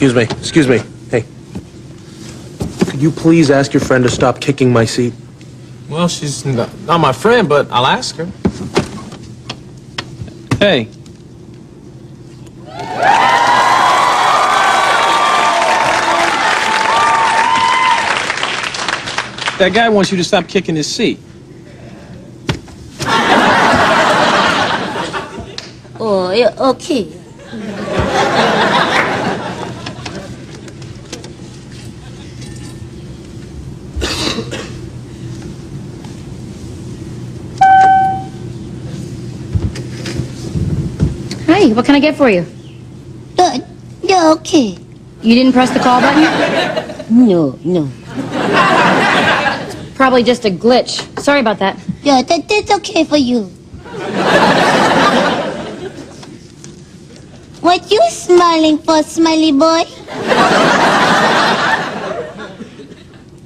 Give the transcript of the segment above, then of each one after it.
Excuse me. Hey. Could you please ask your friend to stop kicking my seat? Well, she's not my friend, but I'll ask her. Hey. That guy wants you to stop kicking his seat. Oh, yeah, okay. Hi, what can I get for you? Yeah, okay. You didn't press the call button? No. Probably just a glitch. Sorry about that. Yeah, that's okay for you. What you smiling for, smiley boy?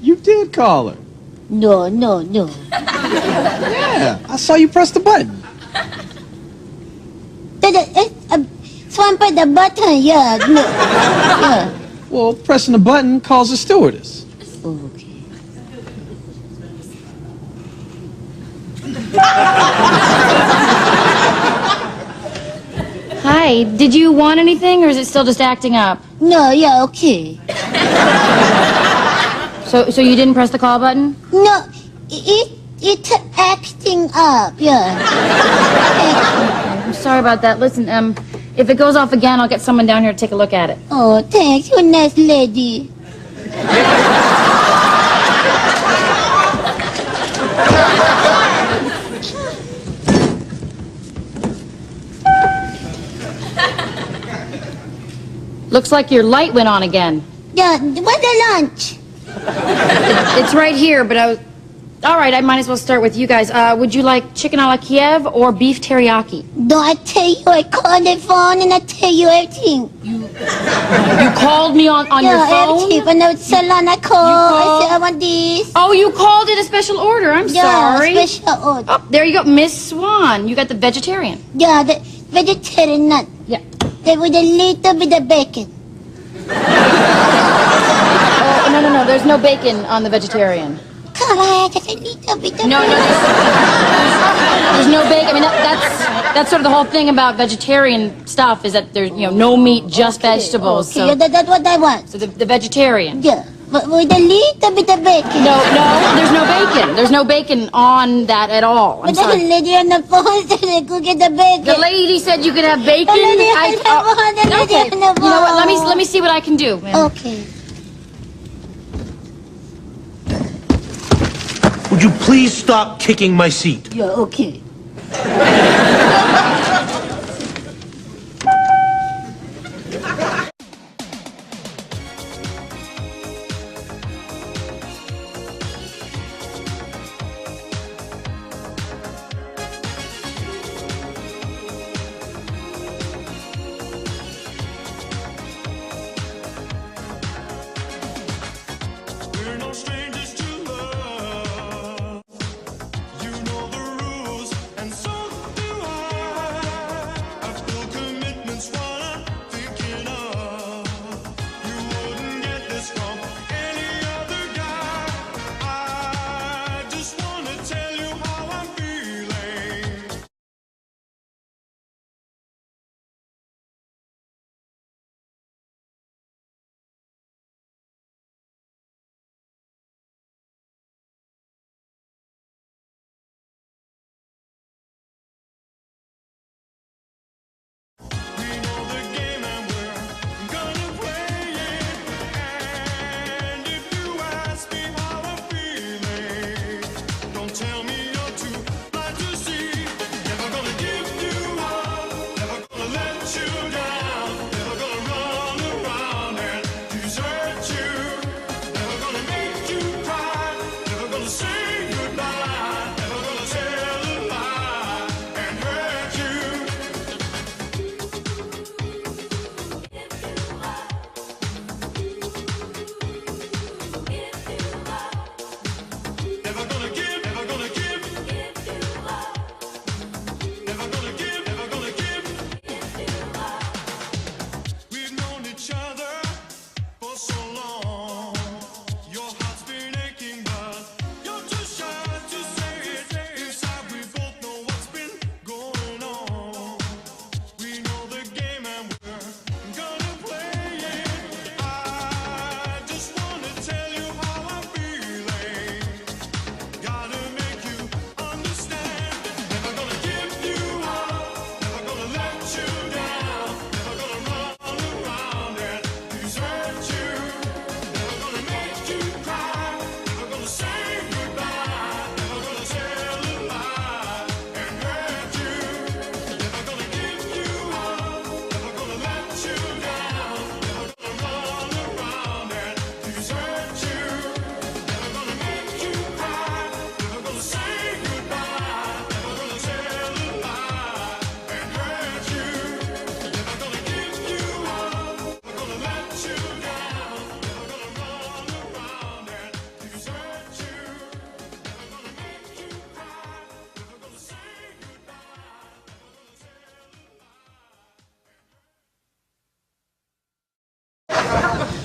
You did call her. No. Yeah, I saw you press the button. Swan press the button, yeah. No. Yeah. Well, pressing the button calls the stewardess. Okay. Hi, did you want anything or is it still just acting up? No, yeah, okay. So you didn't press the call button? No, it's acting up, yeah. I'm sorry about that. Listen, if it goes off again, I'll get someone down here to take a look at it. Oh, thanks, you're a nice lady. Looks like your light went on again. Yeah, what's the lunch? It's right here, but I was... All right, I might as well start with you guys. Would you like chicken a la Kiev or beef teriyaki? No, I tell you, I called the phone and I tell you everything. You called me on your phone? Yeah, everything. When I was salon, I called. I said, I want this. Oh, you called it a special order. I'm sorry. Yeah, special order. Oh, there you go. Miss Swan. You got the vegetarian. Yeah, the vegetarian nut. Yeah. With a little bit of bacon. Oh, no. There's no bacon on the vegetarian. Come on, just a little bit of No, there's no bacon. I mean, that's sort of the whole thing about vegetarian stuff is that there's, no meat, just vegetables. Okay, So, yeah, that's what I want. so the vegetarian. Yeah, but with a little bit of bacon. No, there's no bacon. There's no bacon on that at all. I'm But there's a sorry. lady on the phone said go get the bacon. The lady said you could have bacon. The lady on the phone, the lady Okay. on the You know what? phone. Let me see what I can do. Okay. Would you please stop kicking my seat? Yeah, okay. We're no strangers to love. You know the rules, and so do I.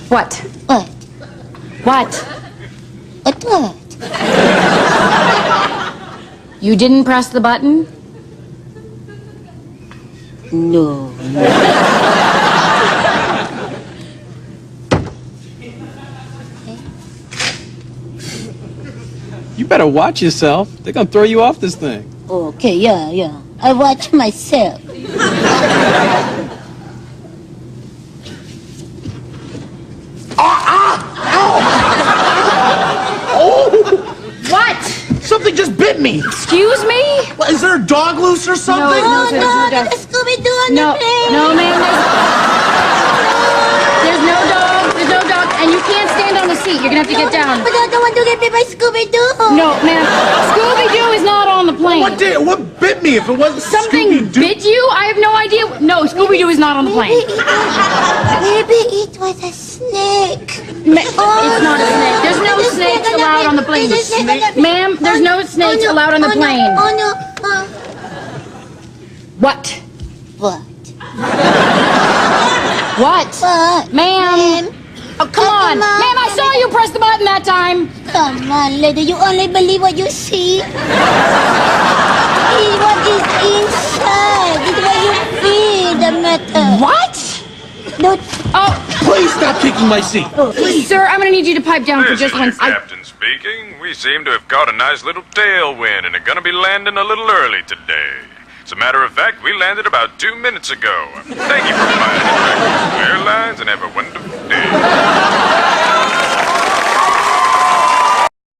What? What? What? What? You didn't press the button? No. You better watch yourself. They're gonna throw you off this thing. Okay, yeah. I watch myself. What? Something just bit me. Excuse me? What, is there a dog loose or something? No, Oh, sir, no, there's no dog. there's a Scooby-Doo on No, the plane. no, ma'am. There's no dog. There's no dog. And you can't stand on the seat. You're gonna have to get down. But I don't want to get bit by Scooby-Doo. No, ma'am. Scooby-Doo is not on the plane. What bit me if it wasn't Something Scooby-Doo? bit you? I have no idea. No, Scooby-Doo is not on the plane. Maybe it was a snake. It's not a snake. There's no snakes allowed on the plane. Ma'am, there's no snakes allowed on the plane. Oh, no. What? What? What? What? Ma'am. Oh, come on. come on. Ma'am, I saw you press the button that time. Come on, lady. You only believe what you see. It's what is inside. It's what you feel the matter. What? No. Oh, Please stop kicking my seat. sir, I'm going to need you to pipe down for This just is one your second. captain speaking. We seem to have caught a nice little tailwind and are going to be landing a little early today. As a matter of fact, we landed about 2 minutes ago. Thank you for flying American Airlines and have a wonderful day.